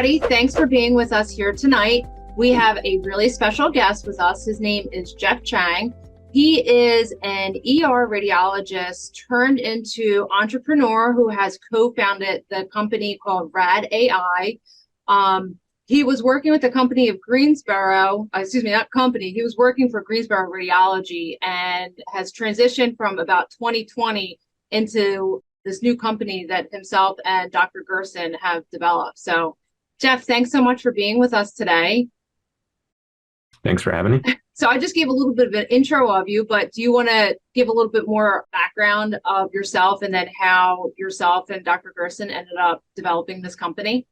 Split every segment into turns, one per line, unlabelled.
everybody. Thanks for being with us here tonight. We have a really special guest with us. His name is Jeff Chang. He is an ER radiologist turned into entrepreneur who has co-founded the company called Rad AI. He was working with the company of Greensboro, he was working for Greensboro Radiology and has transitioned from about 2020 into this new company that himself and Dr. Gerson have developed. So, Jeff, thanks so much for being with us today.
Thanks for having me.
So I just gave a little bit of an intro of you, but do you want to give a little bit more background of yourself and then how yourself and Dr. Gerson ended up developing this company?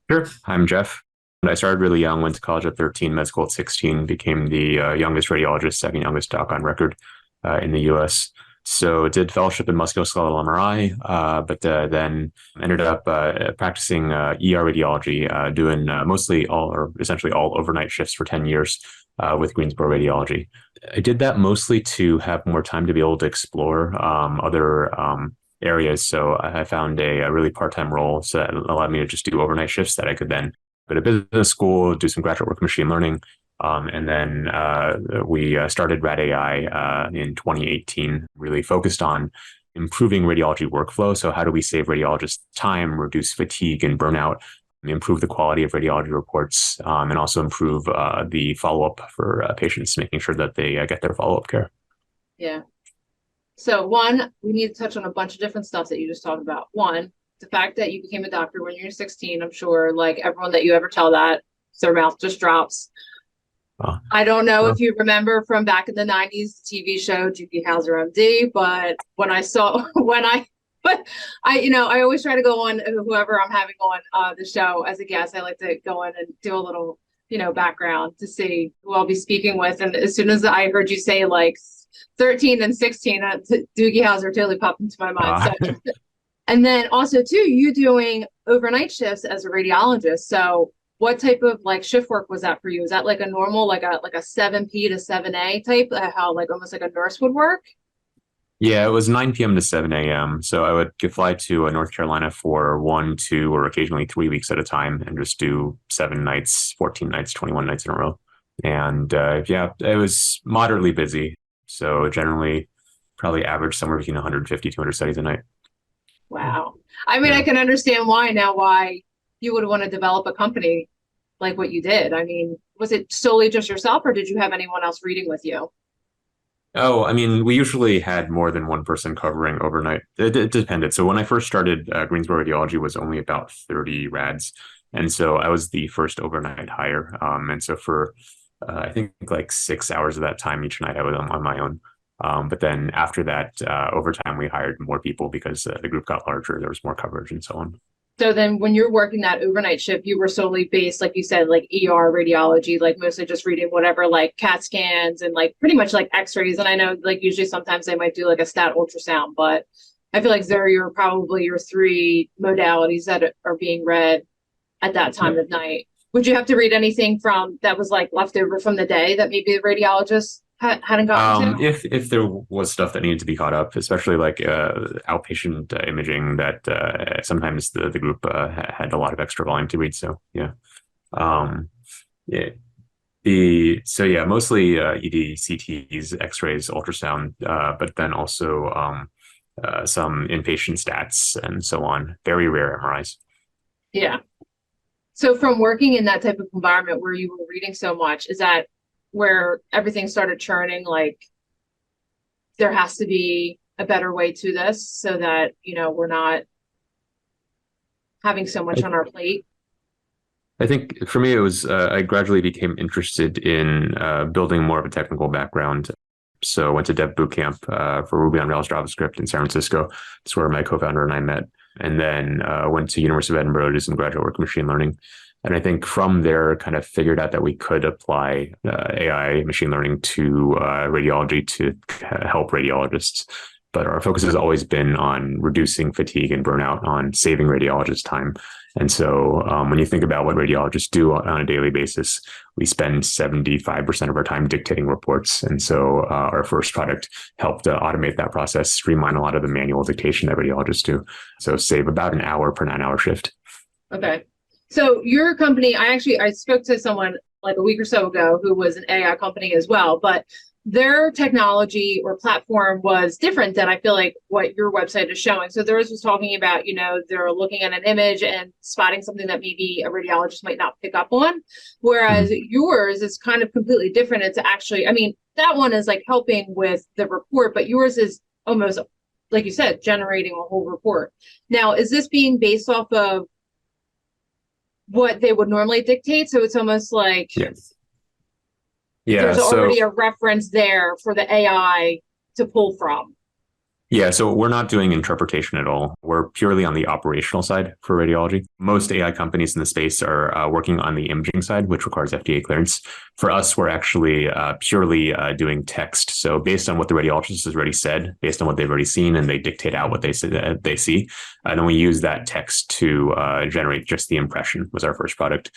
Sure. I'm Jeff. I started really young, went to college at 13, med school at 16, became the youngest radiologist, second youngest doc on record in the US. So did fellowship in musculoskeletal MRI, but then ended up practicing ER radiology, doing mostly all or essentially all overnight shifts for 10 years with Greensboro Radiology. I did that mostly to have more time to be able to explore other areas. So I found a really part-time role so that allowed me to just do overnight shifts that I could then go to business school, do some graduate work in machine learning. And then we started Rad AI in 2018, really focused on improving radiology workflow. So how do we save radiologists time, reduce fatigue and burnout, improve the quality of radiology reports, and also improve the follow-up for patients, making sure that they get their follow-up care.
Yeah. So one, we need to touch on a bunch of different stuff that you just talked about. One, the fact that you became a doctor when you were 16, I'm sure like everyone that you ever tell that, their mouth just drops. I don't know if you remember from back in the 90s, the TV show Doogie Howser MD, but I always try to go on whoever I'm having on the show as a guest. I like to go in and do a little, background to see who I'll be speaking with. And as soon as I heard you say like 13 and 16, Doogie Howser totally popped into my mind. So, and then also too, you doing overnight shifts as a radiologist. So what type of like shift work was that for you? Is that like a normal, like a 7P to 7A type, how like almost like a nurse would work?
Yeah, it was 9 p.m. to 7 a.m. So I would fly to North Carolina for 1, 2, or occasionally 3 weeks at a time and just do 7 nights, 14 nights, 21 nights in a row. And it was moderately busy. So generally probably average somewhere between 150, 200 studies a night.
Wow. I mean, yeah. I can understand why you would want to develop a company like what you did. I mean, was it solely just yourself or did you have anyone else reading with you?
Oh, I mean, we usually had more than one person covering overnight. It depended. So when I first started, Greensboro Radiology was only about 30 rads. And so I was the first overnight hire. And so for, I think like 6 hours of that time each night, I was on my own. But then after that, over time, we hired more people because the group got larger. There was more coverage and so on.
So then when you're working that overnight shift, you were solely based, like you said, like ER radiology, like mostly just reading whatever, like CAT scans and like pretty much like x-rays. And I know like usually sometimes they might do like a stat ultrasound, but I feel like those are probably your 3 modalities that are being read at that time of night. Would you have to read anything from that was like left over from the day that maybe the radiologist hadn't gotten to?
If there was stuff that needed to be caught up, especially like outpatient imaging that sometimes the group had a lot of extra volume to read. So mostly ED, CTs, X-rays, ultrasound, but then also some inpatient stats and so on. Very rare MRIs.
Yeah. So from working in that type of environment where you were reading so much, is that where everything started churning, like there has to be a better way to this so that, we're not having so much on our plate?
I think for me, it was, I gradually became interested in building more of a technical background. So I went to Dev Bootcamp for Ruby on Rails JavaScript in San Francisco. That's where my co-founder and I met. And then went to University of Edinburgh to do some graduate work in machine learning. And I think from there, kind of figured out that we could apply AI machine learning to radiology to help radiologists. But our focus has always been on reducing fatigue and burnout, on saving radiologists time. And so when you think about what radiologists do on a daily basis, we spend 75% of our time dictating reports. And so our first product helped automate that process, streamline a lot of the manual dictation that radiologists do. So save about an hour per 9-hour shift.
Okay. So your company, I spoke to someone like a week or so ago who was an AI company as well, but their technology or platform was different than I feel like what your website is showing. So theirs was talking about, they're looking at an image and spotting something that maybe a radiologist might not pick up on. Whereas yours is kind of completely different. It's actually, I mean, that one is like helping with the report, but yours is almost, like you said, generating a whole report. Now, is this being based off of what they would normally dictate? So it's almost like there's already a reference there for the AI to pull from.
Yeah, so we're not doing interpretation at all. We're purely on the operational side for radiology. Most AI companies in the space are working on the imaging side, which requires FDA clearance. For us, we're actually purely doing text. So based on what the radiologist has already said, based on what they've already seen, and they dictate out what they see, and then we use that text to generate just the impression was our first product.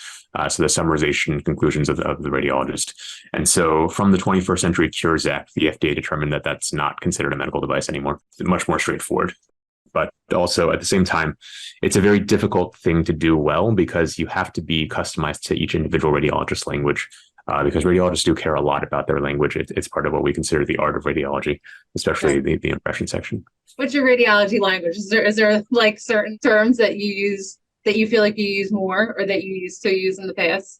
So the summarization conclusions of the radiologist. And so from the 21st Century Cures Act, the FDA determined that that's not considered a medical device anymore. It's much more straightforward. But also at the same time, it's a very difficult thing to do well because you have to be customized to each individual radiologist's language. Because radiologists do care a lot about their language. It's part of what we consider the art of radiology, especially the impression section.
What's your radiology language? Is there like certain terms that you use that you feel like you use more or that you used to use in the past?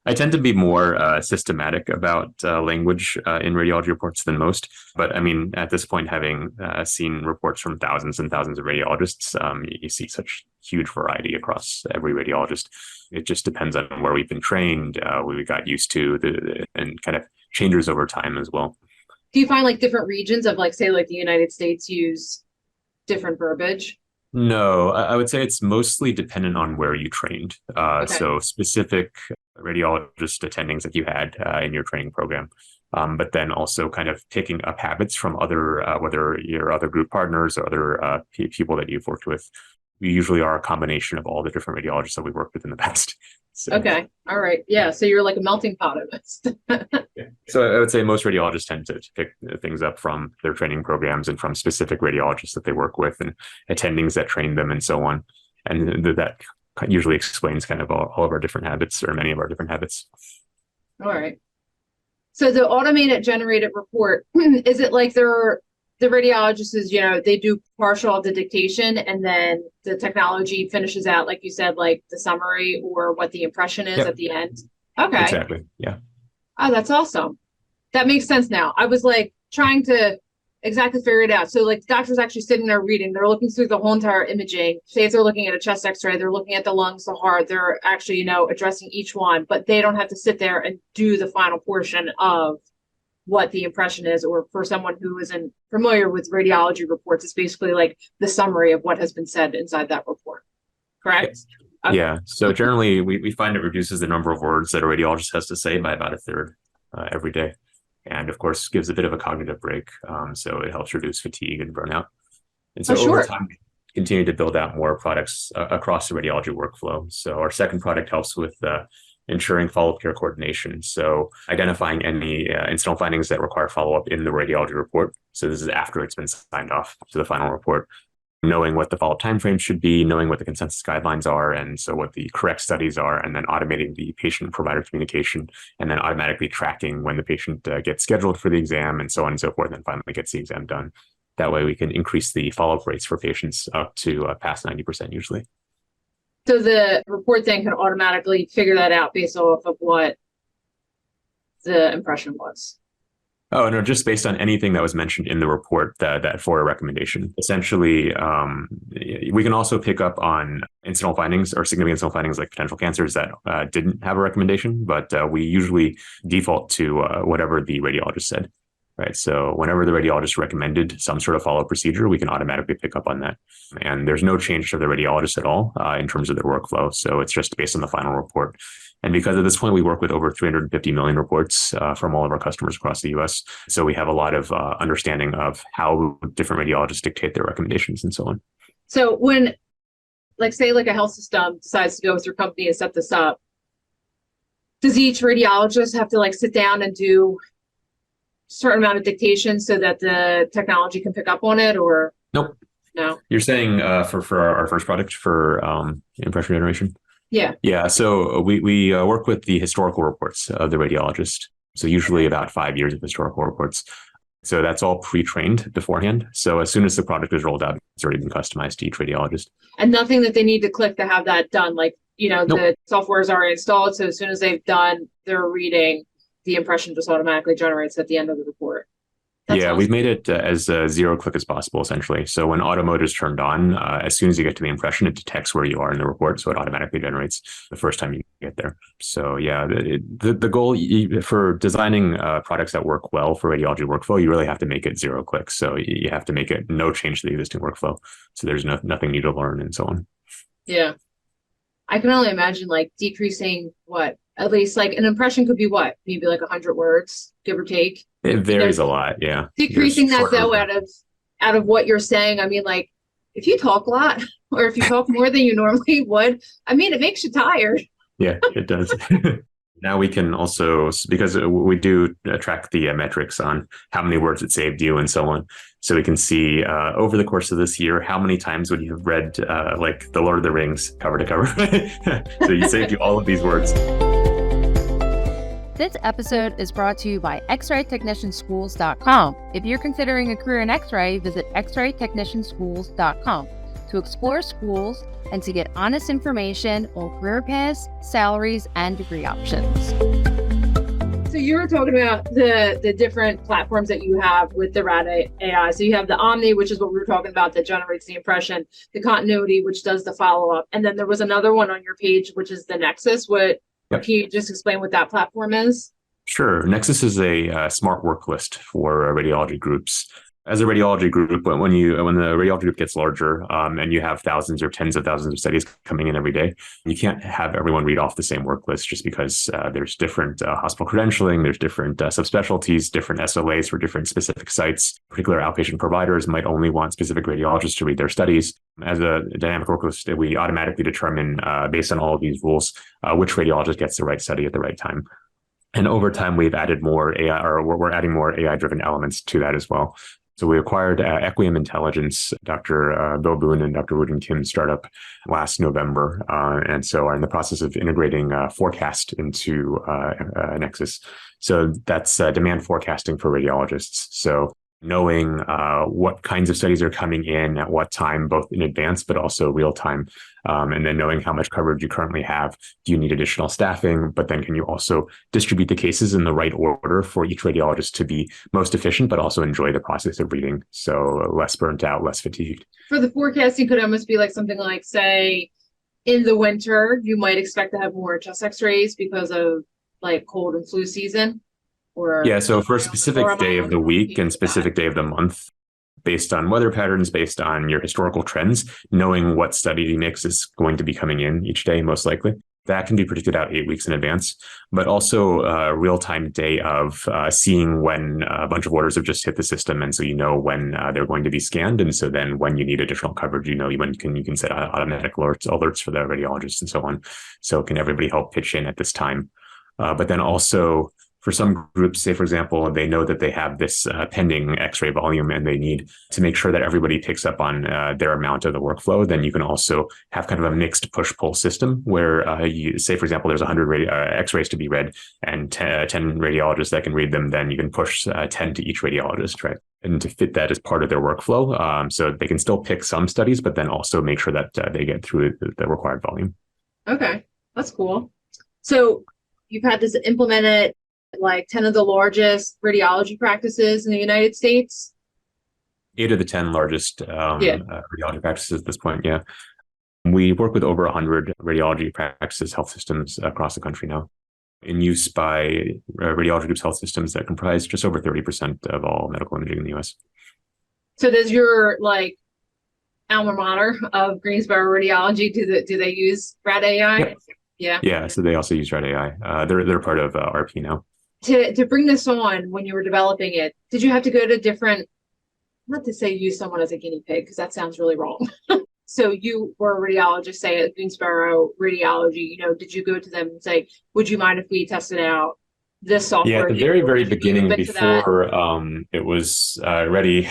I tend to be more systematic about language in radiology reports than most. But I mean, at this point, having seen reports from thousands and thousands of radiologists, you see such huge variety across every radiologist. It just depends on where we've been trained, what we got used to, and kind of changes over time as well.
Do you find like different regions of like, say, like the United States use different verbiage?
No, I would say it's mostly dependent on where you trained. So specific radiologist attendings that you had in your training program, but then also kind of picking up habits from other, whether your other group partners or other people that you've worked with. We usually are a combination of all the different radiologists that we've worked with in the past. So.
Okay. All right. Yeah. So you're like a melting pot of it.
Yeah. So I would say most radiologists tend to pick things up from their training programs and from specific radiologists that they work with and attendings that train them and so on. And that usually explains kind of all of our different habits or many of our different habits.
All right. So the automated generated report, is it like the radiologist is, they do partial of the dictation and then the technology finishes out, like you said, like the summary or what the impression is at the end? Okay.
Exactly. Yeah.
Oh, that's awesome. That makes sense now. I was like trying to exactly figure it out. So like the doctor's actually sitting there reading, they're looking through the whole entire imaging. Say if they're looking at a chest x-ray, they're looking at the lungs, the heart, they're actually, addressing each one, but they don't have to sit there and do the final portion of what the impression is. Or for someone who isn't familiar with radiology reports, it's basically like the summary of what has been said inside that report. Correct?
Yes. Okay. Yeah. So generally we find it reduces the number of words that a radiologist has to say by about a third every day. And of course, gives a bit of a cognitive break. So it helps reduce fatigue and burnout. And so over time, continue to build out more products across the radiology workflow. So our second product helps with ensuring follow-up care coordination. So identifying any incidental findings that require follow-up in the radiology report. So this is after it's been signed off to the final report. Knowing what the follow-up timeframe should be, knowing what the consensus guidelines are, and so what the correct studies are, and then automating the patient-provider communication, and then automatically tracking when the patient gets scheduled for the exam, and so on and so forth, and finally gets the exam done. That way we can increase the follow-up rates for patients up to past 90% usually.
So the report then can automatically figure that out based off of what the impression was.
Oh, no, just based on anything that was mentioned in the report that for a recommendation. Essentially, we can also pick up on incidental findings or significant incidental findings like potential cancers that didn't have a recommendation, but we usually default to whatever the radiologist said, right? So whenever the radiologist recommended some sort of follow-up procedure, we can automatically pick up on that. And there's no change to the radiologist at all in terms of their workflow. So it's just based on the final report. And because at this point, we work with over 350 million reports from all of our customers across the US. So we have a lot of understanding of how different radiologists dictate their recommendations and so on.
So when, like, say, like a health system decides to go with your company and set this up, does each radiologist have to like sit down and do a certain amount of dictation so that the technology can pick up on it, or?
Nope.
No.
You're saying for our first product for impression generation?
Yeah.
Yeah, so we work with the historical reports of the radiologist. So usually
Okay.
about 5 years of historical reports. So that's all pre-trained beforehand. So as soon as the product is rolled out, it's already been customized to each radiologist.
And nothing that they need to click to have that done. Like,
Nope.
the software is already installed. So as soon as they've done their reading, the impression just automatically generates at the end of the report. That's
Yeah, we've
awesome.
made it as zero click as possible, essentially. So when auto mode is turned on, as soon as you get to the impression, it detects where you are in the report. So it automatically generates the first time you get there. So yeah, the goal for designing products that work well for radiology workflow, you really have to make it zero click. So you have to make it no change to the existing workflow. So there's nothing new to learn and so on.
Yeah. I can only imagine like decreasing what, at least like an impression could be what, maybe like 100 words, give or take.
It
You know,
varies a lot. Yeah. There's
decreasing that
shorter.
though out of what you're saying. I mean, like if you talk a lot or if you talk more than you normally would, I mean, it makes you tired.
Yeah, it does. Now we can also, because we do track the metrics on how many words it saved you and so on. So we can see over the course of this year, how many times would you have read like The Lord of the Rings cover to cover? So you saved you all of these words.
This episode is brought to you by xraytechnicianschools.com. If you're considering a career in X-ray, visit xraytechnicianschools.com to explore schools and to get honest information on career paths, salaries, and degree options.
So you were talking about the different platforms that you have with the Rad AI. So you have the Omni, which is what we were talking about, that generates the impression, the Continuity, which does the follow-up. And then there was another one on your page, which is the Nexus. Can
Yep.
you just explain what that platform is?
Sure. Nexus is a smart work list for radiology groups. As a radiology group, when the radiology group gets larger and you have thousands or tens of thousands of studies coming in every day, you can't have everyone read off the same work list just because there's different hospital credentialing, there's different subspecialties, different SLAs for different specific sites. Particular outpatient providers might only want specific radiologists to read their studies. As a dynamic work list, we automatically determine, based on all of these rules, which radiologist gets the right study at the right time. And over time, we've added more AI, or we're adding more AI-driven elements to that as well. So we acquired Equium Intelligence, Dr. Bill Boone and Dr. Woojin Kim's startup last November, and so are in the process of integrating forecast into Nexus. So that's demand forecasting for radiologists. So knowing what kinds of studies are coming in at what time, both in advance but also real time, and then knowing how much coverage you currently have. Do you need additional staffing? But then can you also distribute the cases in the right order for each radiologist to be most efficient, but also enjoy the process of reading? So less burnt out, less fatigued.
For the forecasting could almost be like something like, say, in the winter, you might expect to have more chest x-rays because of like cold and flu season.
Yeah, so for a
Or
specific
am I
day of the week and
with that?
specific day of the month, based on weather patterns, based on your historical trends, knowing what study mix is going to be coming in each day, most likely. That can be predicted out 8 weeks in advance, but also real-time day of seeing when a bunch of orders have just hit the system. And so you know when they're going to be scanned. And so then when you need additional coverage, you know when you can set automatic alerts for the radiologists and so on. So can everybody help pitch in at this time? But then also for some groups, say, for example, they know that they have this pending X-ray volume and they need to make sure that everybody picks up on their amount of the workflow, then you can also have kind of a mixed push-pull system where you say, for example, there's 100 X-rays to be read and 10 radiologists that can read them, then you can push 10 to each radiologist, right? And to fit that as part of their workflow. So they can still pick some studies, but then also make sure that they get through the required volume.
Okay, that's cool. So you've had this implemented like 10 of the largest radiology practices in the United States.
8 of the 10 largest
Yeah.
radiology practices at this point, yeah. We work with over 100 radiology practices, health systems across the country now, in use by radiology groups, health systems that comprise just over 30% of all medical imaging in the US.
So does your like alma mater of Greensboro Radiology, do they use Rad AI?
Yep.
Yeah.
Yeah, so they also use Rad AI. They're part of RP now.
To bring this on when you were developing it, did you have to go to different, not to say use someone as a guinea pig, because that sounds really wrong. So you were a radiologist, say at Greensboro Radiology, did you go to them and say, would you mind if we tested out this
Yeah,
software
at the
here?
very
Did you move
beginning,
into that?
before it was ready,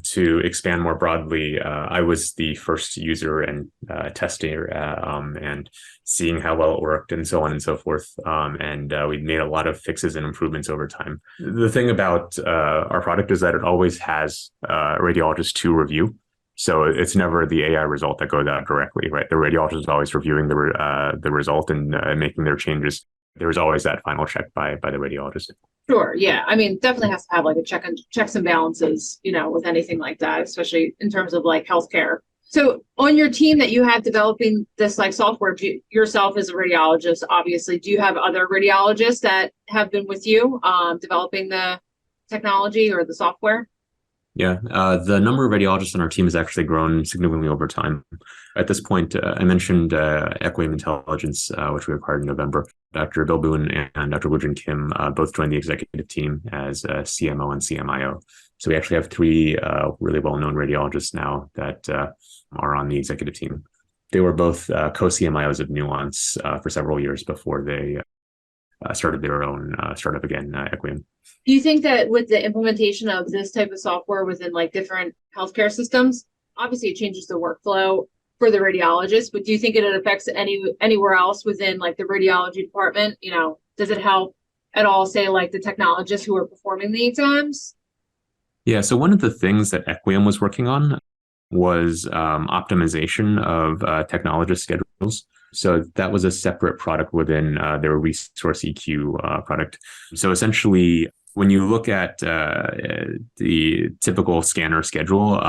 to expand more broadly, I was the first user and tester, and seeing how well it worked and so on and so forth. And we made a lot of fixes and improvements over time. The thing about our product is that it always has a radiologist to review. So it's never the AI result that goes out directly, right? The radiologist is always reviewing the result and making their changes. There's always that final check by the radiologist.
Sure. Yeah. I mean, definitely has to have like a checks and balances, with anything like that, especially in terms of like healthcare. So on your team that you have developing this like software, yourself as a radiologist, obviously, do you have other radiologists that have been with you developing the technology or the software?
Yeah, the number of radiologists on our team has actually grown significantly over time. At this point, I mentioned Equium Intelligence, which we acquired in November. Dr. Bill Boone and Dr. Woojin Kim both joined the executive team as CMO and CMIO. So we actually have three really well-known radiologists now that are on the executive team. They were both co-CMIOs of Nuance for several years before they started their own startup again, Equium.
Do you think that with the implementation of this type of software within like different healthcare systems, obviously it changes the workflow for the radiologist, but do you think it affects anywhere else within like the radiology department? Does it help at all, say like the technologists who are performing the exams?
Yeah, so one of the things that Equium was working on was optimization of technologist schedules. So that was a separate product within their Resource EQ product. So essentially, when you look at the typical scanner schedule,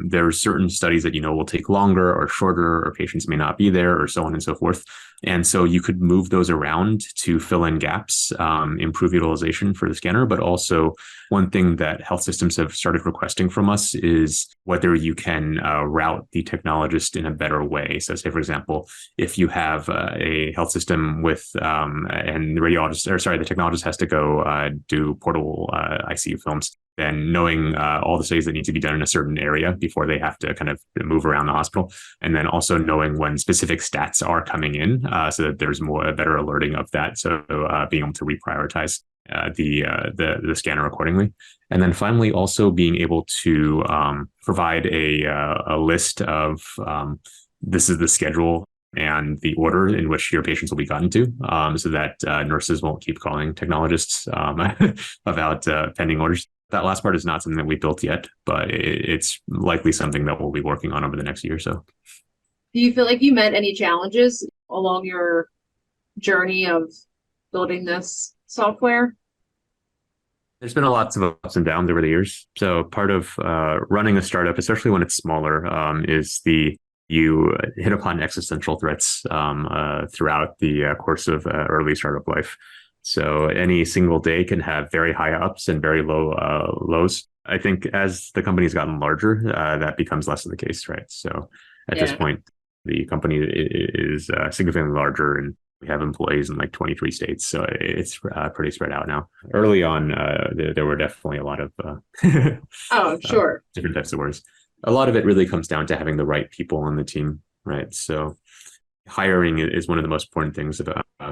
there are certain studies that will take longer or shorter, or patients may not be there, or so on and so forth. And so you could move those around to fill in gaps, improve utilization for the scanner. But also, one thing that health systems have started requesting from us is whether you can route the technologist in a better way. So say, for example, if you have a health system with, and the technologist has to go do portable ICU films, then knowing all the studies that need to be done in a certain area before they have to kind of move around the hospital, and then also knowing when specific stats are coming in, so that there's a better alerting of that. So being able to reprioritize the scanner accordingly, and then finally also being able to provide a list of this is the schedule and the order in which your patients will be gotten to, so that nurses won't keep calling technologists about pending orders. That last part is not something that we built yet, but it's likely something that we'll be working on over the next year or so.
Do you feel like you met any challenges along your journey of building this software?
There's been lots of ups and downs over the years. So part of running a startup, especially when it's smaller, is you hit upon existential threats throughout the course of early startup life. So any single day can have very high ups and very low lows. I think as the company's gotten larger, that becomes less of the case, right? So at this point, the company is significantly larger, and we have employees in like 23 states. So it's pretty spread out now. Early on, there were definitely a lot of
Sure.
Different types of worries. A lot of it really comes down to having the right people on the team, right? So hiring is one of the most important things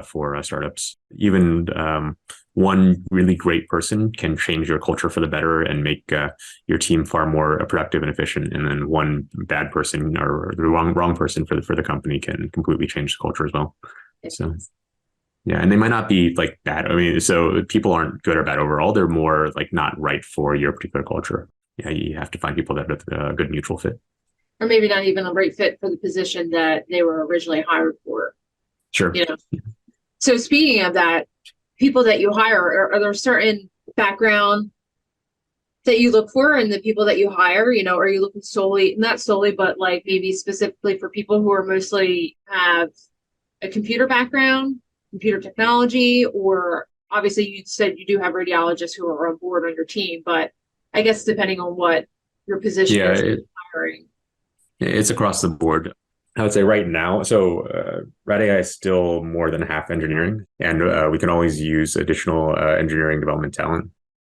for startups. Even one really great person can change your culture for the better and make your team far more productive and efficient. And then one bad person or the wrong person for the company can completely change the culture as well. So yeah, and they might not be like bad. I mean, so people aren't good or bad overall. They're more like not right for your particular culture. Yeah, you have to find people that are a good mutual fit.
Or maybe not even a right fit for the position that they were originally hired for.
Sure.
So speaking of that, people that you hire, are there certain background that you look for in the people that you hire? Are you looking not solely, but like maybe specifically for people who are mostly have a computer background, computer technology, or obviously you said you do have radiologists who are on board on your team, but I guess depending on what your position is hiring.
It's across the board. I would say right now, so Rad AI is still more than half engineering, and we can always use additional engineering development talent.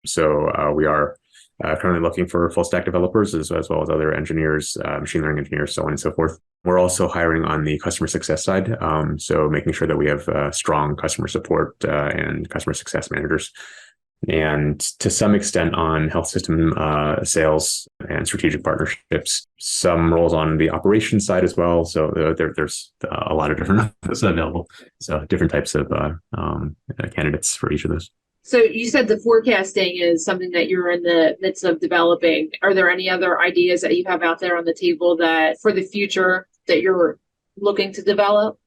So we are currently looking for full stack developers as well as other engineers, machine learning engineers, so on and so forth. We're also hiring on the customer success side, so making sure that we have strong customer support and customer success managers. and to some extent on health system sales and strategic partnerships. Some roles on the operations side as well. So there's a lot of different available. So different types of candidates for each of those.
So you said the forecasting is something that you're in the midst of developing. Are there any other ideas that you have out there on the table that for the future that you're looking to develop?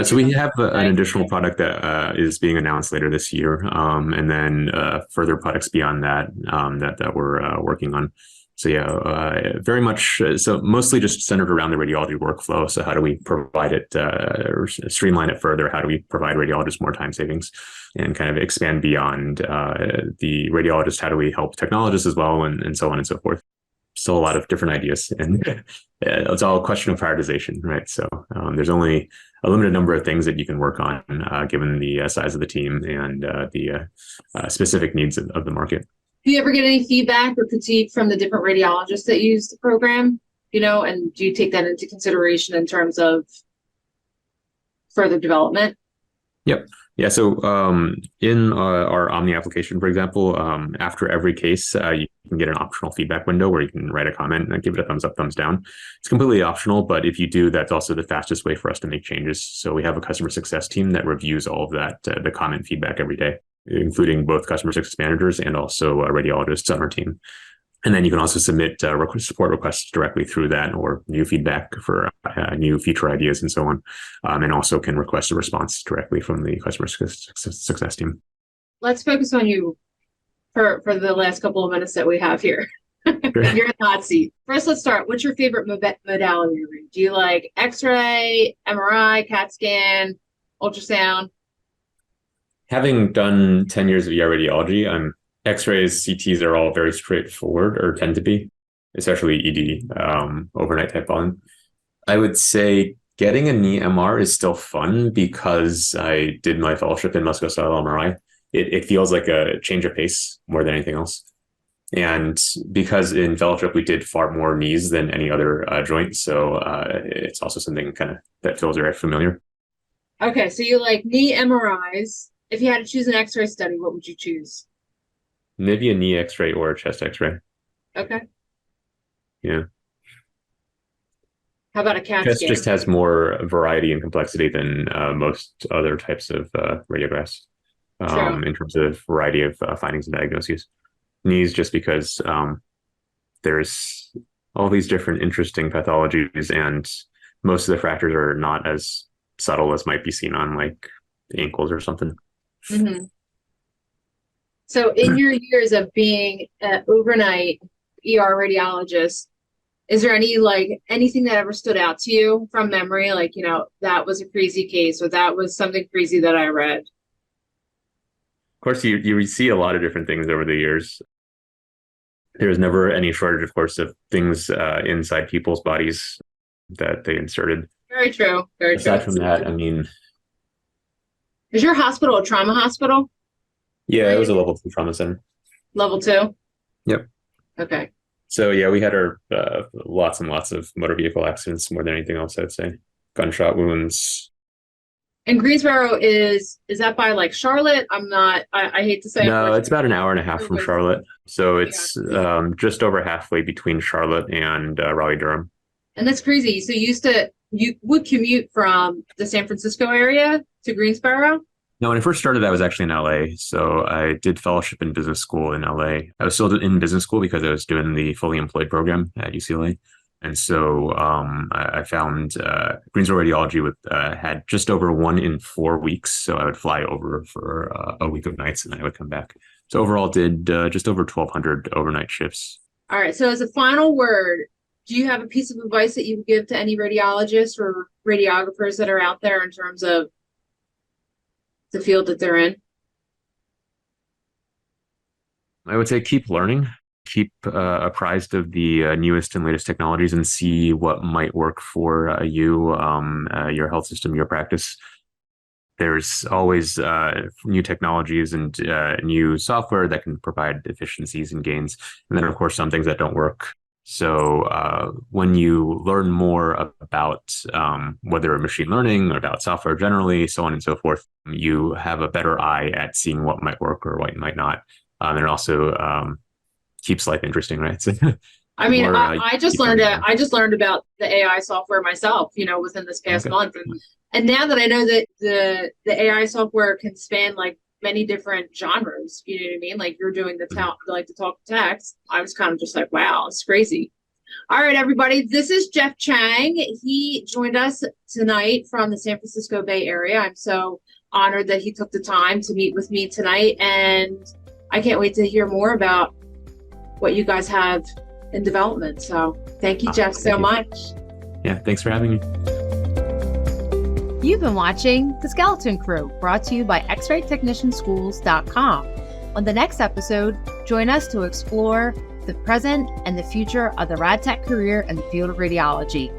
So we have an additional product that is being announced later this year, and then further products beyond that that we're working on. So yeah, very much so mostly just centered around the radiology workflow. So how do we provide it or streamline it further? How do we provide radiologists more time savings and kind of expand beyond the radiologist? How do we help technologists as well, and so on and so forth? Still a lot of different ideas, and it's all a question of prioritization, right? So there's only a limited number of things that you can work on given the size of the team and the specific needs of the market.
Do you ever get any feedback or critique from the different radiologists that use the program, and do you take that into consideration in terms of further development?
Yep. Yeah. So in our Omni application, for example, after every case, you can get an optional feedback window where you can write a comment and give it a thumbs up, thumbs down. It's completely optional, but if you do, that's also the fastest way for us to make changes. So we have a customer success team that reviews all of that, the comment feedback every day, including both customer success managers and also radiologists on our team. And then you can also submit support requests directly through that, or new feedback for new feature ideas and so on. And also can request a response directly from the customer success team.
Let's focus on you for the last couple of minutes that we have here. You're in the hot seat. First, let's start. What's your favorite modality? Do you like X-ray, MRI, CAT scan, ultrasound?
Having done 10 years of ER radiology, X-rays, CTs are all very straightforward, or tend to be, especially ED, overnight type volume. I would say getting a knee MR is still fun because I did my fellowship in musculoskeletal MRI. It feels like a change of pace more than anything else. And because in fellowship, we did far more knees than any other joint. So it's also something kind of that feels very familiar.
Okay, so you like knee MRIs. If you had to choose an X-ray study, what would you choose?
Maybe a knee X-ray or a chest X-ray.
Okay.
Yeah.
How about a CAT
chest
scan?
Just has more variety and complexity than most other types of radiographs in terms of variety of findings and diagnoses. Knees, just because there's all these different interesting pathologies, and most of the fractures are not as subtle as might be seen on like ankles or something.
Mm-hmm. So in your years of being an overnight ER radiologist, is there anything that ever stood out to you from memory? Like, that was a crazy case, or that was something crazy that I read?
Of course, you see a lot of different things over the years. There's never any shortage, of course, of things inside people's bodies that they inserted.
Very true. Very true.
Aside from that, I mean...
Is your hospital a trauma hospital?
Yeah, it was a level 2 trauma center.
Level 2?
Yep.
Okay.
So yeah, we had our lots and lots of motor vehicle accidents more than anything else, I'd say. Gunshot wounds.
And Greensboro is that by like Charlotte? I hate to say.
No, it's about an hour and a half from Charlotte. So it's just over halfway between Charlotte and Raleigh-Durham.
And that's crazy. So you would commute from the San Francisco area to Greensboro?
No, when I first started, I was actually in LA. So I did fellowship in business school in LA. I was still in business school because I was doing the fully employed program at UCLA. And so I found Greensboro Radiology had just over 1 in 4 weeks. So I would fly over for a week of nights and then I would come back. So overall did just over 1,200 overnight shifts. All
right. So as a final word, do you have a piece of advice that you would give to any radiologists or radiographers that are out there in terms of the field that they're in?
I would say keep learning, keep apprised of the newest and latest technologies, and see what might work for you, your health system, your practice. There's always new technologies and new software that can provide efficiencies and gains. And then, of course, some things that don't work. So when you learn more about whether machine learning or about software generally, so on and so forth, you have a better eye at seeing what might work or what might not. And it also keeps life interesting, right? So
I mean,
more,
I just learned about the AI software myself, within this past month. And now that I know that the AI software can span like many different genres, you know what I mean? Like you're doing the talk text. I was kind of just like, wow, it's crazy. All right, everybody. This is Jeff Chang. He joined us tonight from the San Francisco Bay Area. I'm so honored that he took the time to meet with me tonight. And I can't wait to hear more about what you guys have in development. So thank you, Jeff, so much.
Yeah, thanks for having me.
You've been watching The Skeleton Crew, brought to you by xraytechnicianschools.com. On the next episode, join us to explore the present and the future of the rad tech career in the field of radiology.